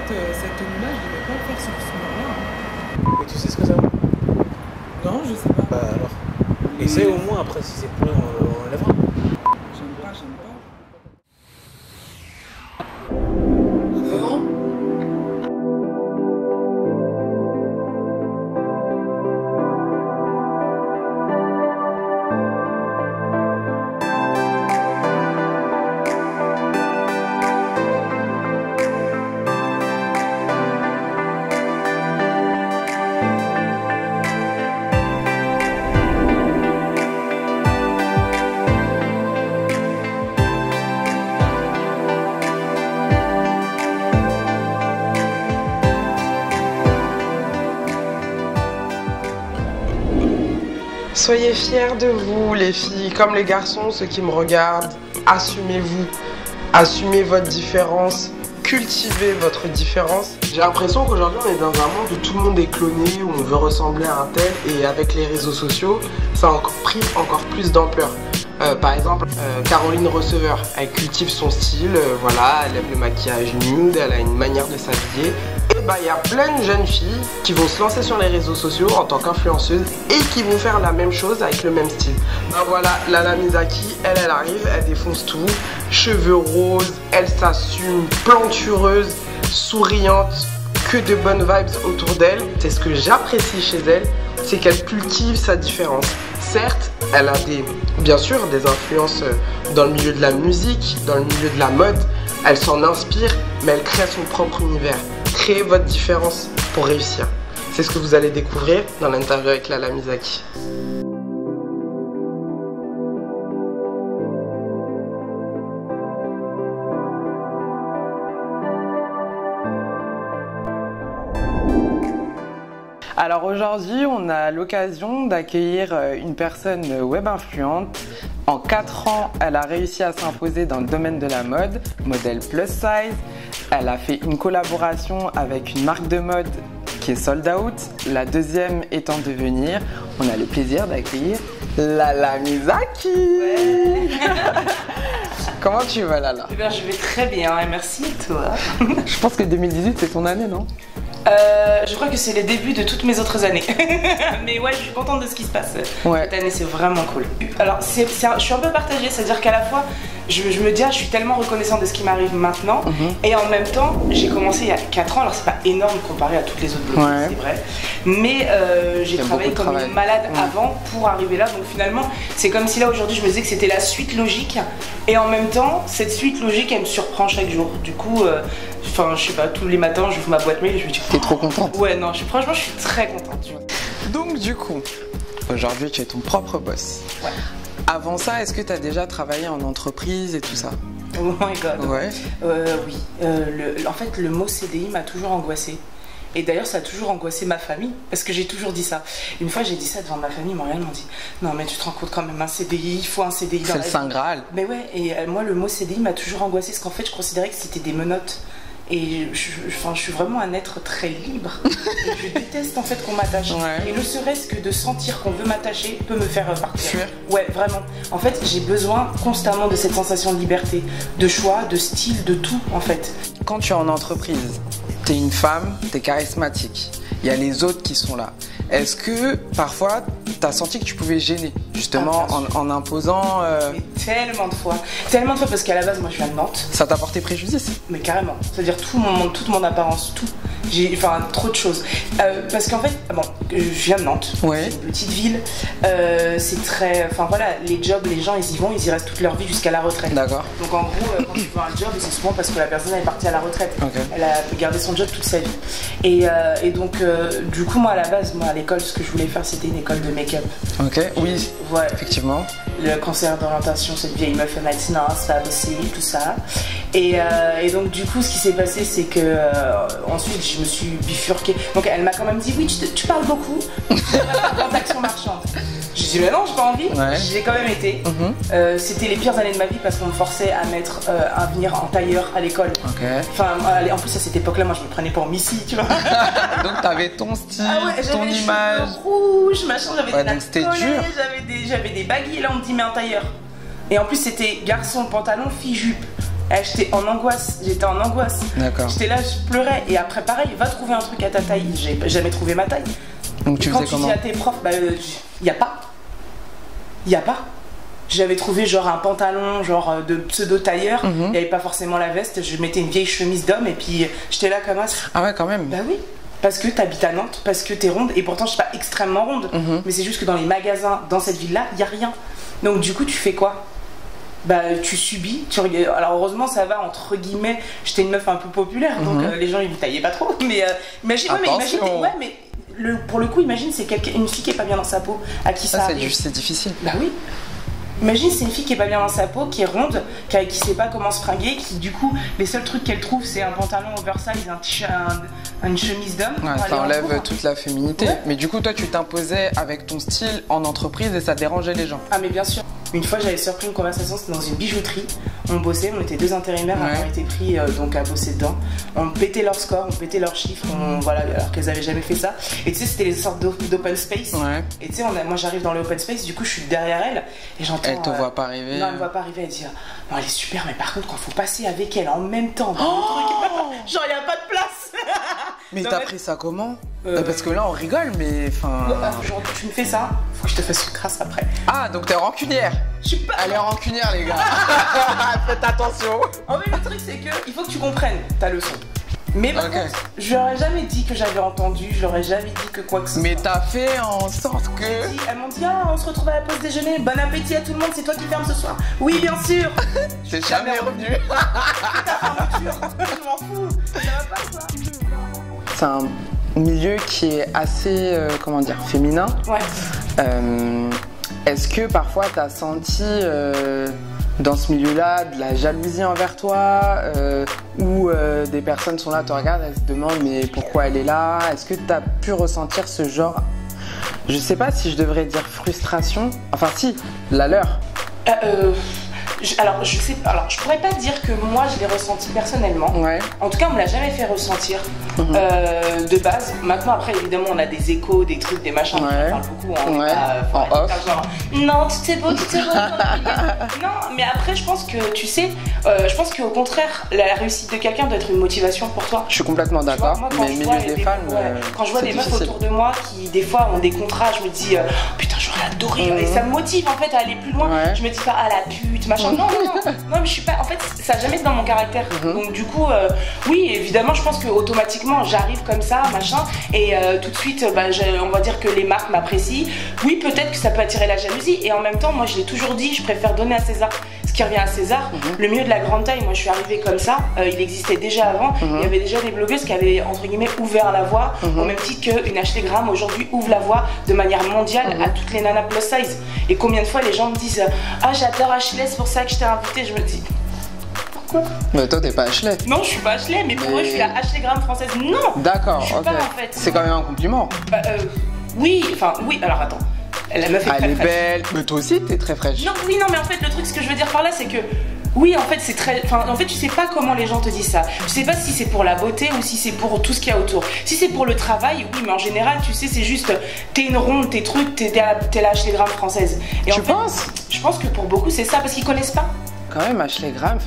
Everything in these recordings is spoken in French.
fait, cette tenue-là, je devais pas le faire sur ce moment-là. Hein. Et tu sais ce que ça vaut? Non, je sais pas. Bah alors. Essaye au moins, après si c'est pourri, on enlèvera. J'aime pas, j'aime pas. Soyez fiers de vous, les filles, comme les garçons, ceux qui me regardent. Assumez-vous, assumez votre différence, cultivez votre différence. J'ai l'impression qu'aujourd'hui, on est dans un monde où tout le monde est cloné, où on veut ressembler à un tel, et avec les réseaux sociaux, ça a encore pris encore plus d'ampleur. Par exemple, Caroline Receveur, elle cultive son style, voilà, elle aime le maquillage nude, elle a une manière de s'habiller. Et bah, il y a plein de jeunes filles qui vont se lancer sur les réseaux sociaux en tant qu'influenceuses et qui vont faire la même chose avec le même style. Bah voilà, Lala Misaki, elle arrive, elle défonce tout, cheveux roses, elle s'assume, plantureuse, souriante, que de bonnes vibes autour d'elle. C'est ce que j'apprécie chez elle, c'est qu'elle cultive sa différence. Certes, elle a bien sûr des influences dans le milieu de la musique, dans le milieu de la mode, elle s'en inspire, mais elle crée son propre univers. Créez votre différence pour réussir. C'est ce que vous allez découvrir dans l'interview avec Lala Misaki. Alors aujourd'hui, on a l'occasion d'accueillir une personne web influente. En 4 ans, elle a réussi à s'imposer dans le domaine de la mode, modèle plus size. Elle a fait une collaboration avec une marque de mode qui est sold out. La deuxième est en devenir. On a le plaisir d'accueillir Lala Misaki. Ouais. Comment tu vas, Lala? Eh bien, je vais très bien et merci toi. Je pense que 2018 c'est ton année, non? Je crois que c'est les débuts de toutes mes autres années. Mais ouais, je suis contente de ce qui se passe. Ouais. Cette année, c'est vraiment cool. Alors, je suis un peu partagée, c'est-à-dire qu'à la fois, je me dis, je suis tellement reconnaissante de ce qui m'arrive maintenant. Et en même temps, j'ai commencé il y a 4 ans. Alors, c'est pas énorme comparé à toutes les autres blogueuses, c'est vrai. Mais j'ai travaillé comme une malade avant pour arriver là. Donc finalement, c'est comme si là, aujourd'hui, je me disais que c'était la suite logique. Et en même temps, cette suite logique, elle me surprend chaque jour. Du coup, enfin, je sais pas, tous les matins, j'ouvre ma boîte mail et je me dis... T'es trop contente? Ouais, non, franchement, je suis très contente. Donc du coup, aujourd'hui, tu es ton propre boss. Ouais. Avant ça, est-ce que tu as déjà travaillé en entreprise et tout ça? Oh my god. Ouais. Oui. En fait, le mot CDI m'a toujours angoissée. Et d'ailleurs, ça a toujours angoissé ma famille, parce que j'ai toujours dit ça. Une fois, j'ai dit ça devant ma famille, Montréal m'a dit « Non, mais tu te rends compte quand même, un CDI, il faut un CDI dans la vie. » C'est le Saint Graal. Mais ouais, et moi, le mot CDI m'a toujours angoissée, parce qu'en fait, je considérais que c'était des menottes. Et je suis vraiment un être très libre. Et je déteste en fait qu'on m'attache. Ouais. Et ne serait-ce que de sentir qu'on veut m'attacher peut me faire partir. Fuir. Ouais, vraiment. En fait, j'ai besoin constamment de cette sensation de liberté, de choix, de style, de tout en fait. Quand tu es en entreprise, t'es une femme, t'es charismatique. Il y a les autres qui sont là. Est-ce que parfois t'as senti que tu pouvais gêner justement en imposant Mais tellement de fois, parce qu'à la base moi je viens de Nantes. Ça t'a porté préjudice? Mais carrément, c'est-à-dire toute mon apparence, tout. Enfin trop de choses. Parce qu'en fait, bon, je viens de Nantes, ouais. C'est une petite ville, c'est très, enfin voilà, les jobs, les gens ils y vont, ils y restent toute leur vie jusqu'à la retraite. D'accord. Donc en gros, quand tu veux un job, c'est souvent parce que la personne elle est partie à la retraite. Okay. Elle a gardé son job toute sa vie. Et donc du coup moi à la base, moi à l'école, ce que je voulais faire c'était une école de make-up. Ok, oui, ouais. Effectivement. Le conseiller d'orientation, cette vieille meuf m'a dit non, c'est pas possible, tout ça. Et donc du coup ce qui s'est passé c'est que ensuite je me suis bifurquée. Donc elle m'a quand même dit oui tu parles beaucoup, tu devrais faire transaction marchande. J'ai dit mais non j'ai pas envie, ouais. J'y ai quand même été. C'était les pires années de ma vie parce qu'on me forçait à mettre à venir en tailleur à l'école. Okay. Enfin en plus à cette époque là moi je me prenais pour Missy tu vois. Donc t'avais ton style, ton les image. Cheveux rouges, machin, j'avais des donc c'était dur. J'avais des baguilles et là on me dit mais en tailleur. Et en plus c'était garçon pantalon, fille jupe. J'étais en angoisse, D'accord. J'étais là, je pleurais. Et après, pareil, va trouver un truc à ta taille. J'ai jamais trouvé ma taille. Donc tu Quand faisais tu comment? dis à tes profs, bah, y a pas. Y a pas. J'avais trouvé genre un pantalon genre de pseudo tailleur, il n'y avait pas forcément la veste, je mettais une vieille chemise d'homme et puis j'étais là comme ça. Ah ouais, quand même. Bah oui, parce que t'habites à Nantes, parce que t'es ronde et pourtant je suis pas extrêmement ronde, mais c'est juste que dans les magasins dans cette ville-là, il y a rien. Donc du coup tu fais quoi? Bah tu subis, alors heureusement ça va entre guillemets, j'étais une meuf un peu populaire donc les gens ils me taillaient pas trop, mais imagine, pour le coup imagine c'est une fille qui est pas bien dans sa peau, à qui ça arrive. C'est difficile. Bah oui. Imagine, c'est une fille qui est pas bien dans sa peau, qui est ronde, qui sait pas comment se fringuer, qui du coup, les seuls trucs qu'elle trouve, c'est un pantalon oversize, une chemise d'homme. Ouais, ça enlève toute la féminité. Ouais. Mais du coup, toi, tu t'imposais avec ton style en entreprise et ça dérangeait les gens. Ah, mais bien sûr. Une fois, j'avais surpris une conversation, c'était dans une bijouterie. On bossait, on était 2 intérimaires à avoir été pris donc à bosser dedans. On pétait leur score, on pétait leurs chiffres, voilà, alors qu'elles avaient jamais fait ça. Et tu sais, c'était les sortes d'open space. Ouais. Et tu sais, moi j'arrive dans le open space, du coup, je suis derrière elle et j'entends. Elle te voit pas arriver. Non, elle me voit pas arriver, elle dit non, elle est super, mais par contre, quand faut passer avec elle en même temps, dans le truc, genre, il n'y a pas de place. Mais t'as pris ça comment? Parce que là, on rigole, mais enfin. Genre, tu me fais ça, faut que je te fasse une crasse après. Ah, donc t'es rancunière? Je suis pas. Elle est rancunière, les gars. Faites attention. En fait, le truc, c'est que il faut que tu comprennes ta leçon. Mais par contre, je leur ai jamais dit que j'avais entendu, je leur ai jamais dit que quoi que ce soit. Mais t'as fait en sorte que. Elles m'ont dit, on se retrouve à la pause déjeuner, bon appétit à tout le monde, c'est toi qui fermes ce soir. Oui, bien sûr. T'es jamais revenu. Je m'en fous, ça va pas ça. C'est un milieu qui est assez, comment dire, féminin. Ouais. Est-ce que parfois t'as senti dans ce milieu-là de la jalousie envers toi ou des personnes sont là, te regardent, elles se demandent mais pourquoi elle est là? Est-ce que t'as pu ressentir ce genre, je sais pas si je devrais dire frustration, enfin si, la leur? Alors je pourrais pas dire que moi je l'ai ressenti personnellement. Ouais. En tout cas, on me l'a jamais fait ressentir de base. Maintenant, après, évidemment, on a des échos, des trucs, des machins. On parle beaucoup. Non, tout est beau, tout est beau. Non, mais après, je pense que tu sais, je pense qu'au contraire, la réussite de quelqu'un doit être une motivation pour toi. Je suis complètement d'accord. Mais le milieu des femmes, quand je vois des meufs autour de moi qui des fois ont des contrats, je me dis putain, j'aurais adoré. Et ça me motive en fait à aller plus loin. Je me dis pas ah la pute, machin. Non, mais je suis pas. En fait, ça n'a jamais été dans mon caractère. Donc, du coup, oui, évidemment, je pense que automatiquement, j'arrive comme ça, machin, et tout de suite, on va dire que les marques m'apprécient. Oui, peut-être que ça peut attirer la jalousie, et en même temps, moi, je l'ai toujours dit, je préfère donner à César ce qui revient à César. Le mieux de la grande taille, moi, je suis arrivée comme ça. Il existait déjà avant. Il y avait déjà des blogueuses qui avaient entre guillemets ouvert la voie, au même titre qu'une Ashley Graham aujourd'hui ouvre la voie de manière mondiale à toutes les nanas plus size. Et combien de fois les gens me disent ah, j'adore Ashley, c'est pour ça que je t'ai invitée. Je me dis pourquoi? Mais toi, t'es pas Ashley. Non, je suis pas Ashley, mais pour eux, je suis la Ashley Graham française. Non. D'accord. Je suis pas en fait. C'est quand même un compliment. Oui, enfin oui. Alors attends. La meuf est très elle est fraîche. belle. Mais toi aussi, t'es très fraîche. Non, oui, non, mais en fait, le truc, ce que je veux dire par là, c'est que oui, en fait, c'est très. Enfin, en fait, tu sais pas comment les gens te disent ça. Tu sais pas si c'est pour la beauté ou si c'est pour tout ce qu'il y a autour. Si c'est pour le travail, oui, mais en général, tu sais, c'est juste t'es une ronde, tes trucs, t'es la Ashley Graham française. Et tu penses? Je pense que pour beaucoup, c'est ça parce qu'ils connaissent pas. Quand même, Ashley Graham,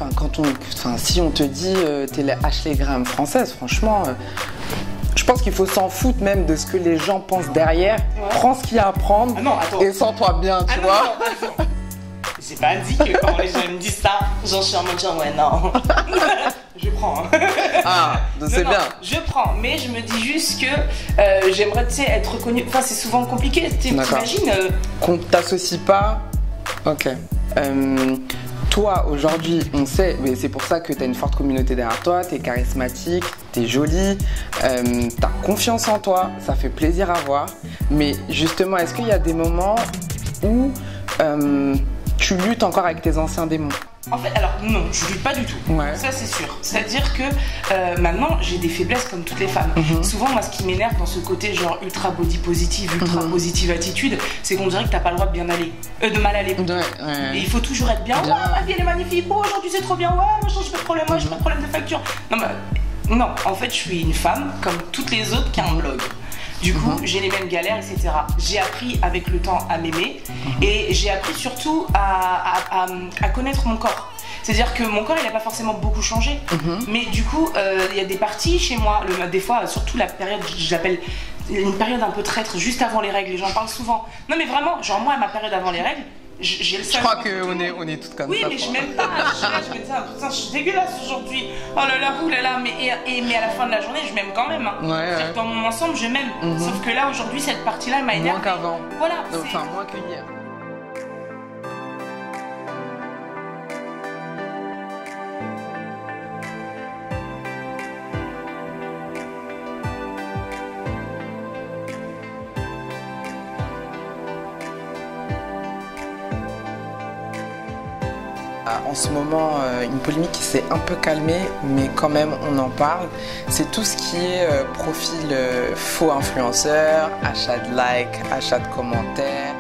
si on te dit t'es la Ashley Graham française, franchement. Je pense qu'il faut s'en foutre même de ce que les gens pensent derrière. Ouais. Prends ce qu'il y a à prendre et sens-toi bien, tu vois. Non. J'ai pas dit que quand les gens me disent ça, j'en suis en mode genre ouais non. Je prends. Ah, c'est bien. Je prends, mais je me dis juste que j'aimerais être reconnue. Enfin, c'est souvent compliqué. T'imagines qu'on t'associe pas. Ok. Toi, aujourd'hui, on sait, mais c'est pour ça que tu as une forte communauté derrière toi, tu es charismatique, tu es jolie, tu as confiance en toi, ça fait plaisir à voir. Mais justement, est-ce qu'il y a des moments où tu luttes encore avec tes anciens démons? En fait, alors non, je lutte pas du tout. Ouais. Ça c'est sûr. C'est-à-dire que maintenant j'ai des faiblesses comme toutes les femmes. Souvent, moi, ce qui m'énerve dans ce côté genre ultra body positive, ultra positive attitude, c'est qu'on dirait que t'as pas le droit de bien aller, de mal aller. Et il faut toujours être bien. Ouais, ma vie elle est magnifique. Oh, aujourd'hui c'est trop bien. Ouais, machin, j'ai pas de problème. Ouais, j'ai pas de problème de facture. Non, en fait, je suis une femme comme toutes les autres qui a un blog. Du coup, j'ai les mêmes galères, etc. J'ai appris avec le temps à m'aimer et j'ai appris surtout à connaître mon corps. C'est-à-dire que mon corps il n'a pas forcément beaucoup changé, mais du coup il y a des parties chez moi, des fois surtout la période, j'appelle une période un peu traître juste avant les règles, et j'en parle souvent. Non mais vraiment, genre moi à ma période avant les règles, j'ai le seum. Je crois qu'on est toutes comme oui, ça. Oui, mais je m'aime pas. Je me dis, putain, je suis dégueulasse aujourd'hui. Oh là là, oulala. Mais à la fin de la journée, je m'aime quand même. Hein. Ouais. Dans mon ensemble, je m'aime. Sauf que là, aujourd'hui, cette partie-là, elle m'a énervée. Moins qu'avant. Voilà. Enfin, moins que hier. En ce moment, une polémique qui s'est un peu calmée, mais quand même on en parle. C'est tout ce qui est profil faux influenceur, achat de likes, achat de commentaires.